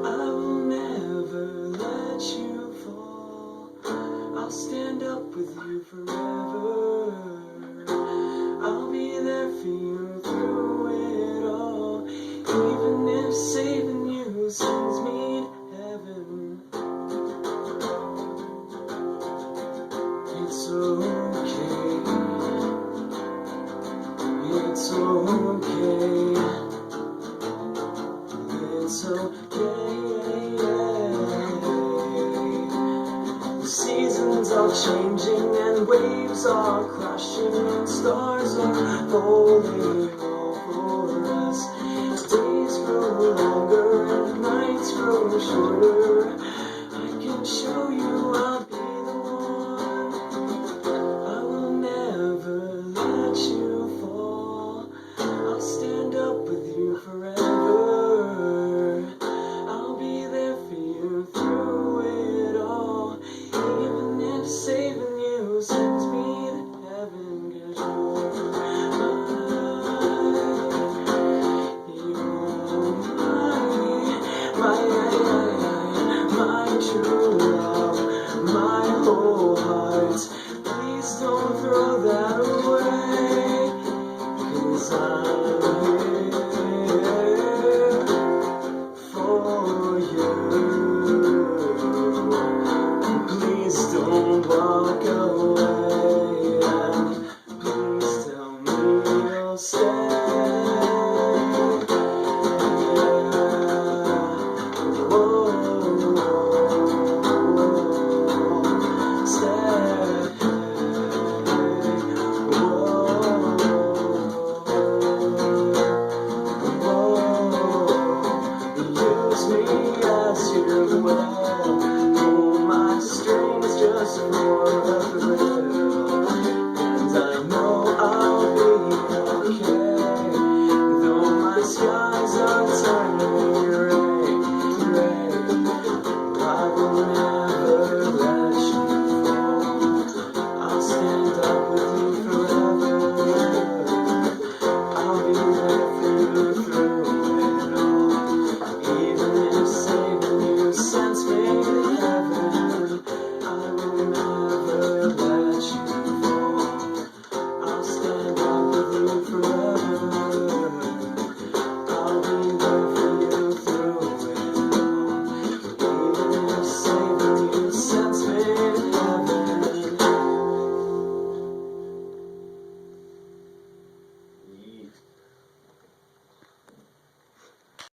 I will never let you fall. I'll stand up with you forever. I'll be there for you through it all. Even if saving you sends me to heaven, it's okay. It's okay. It's okay. The seasons are changing and waves are crashing and stars are falling.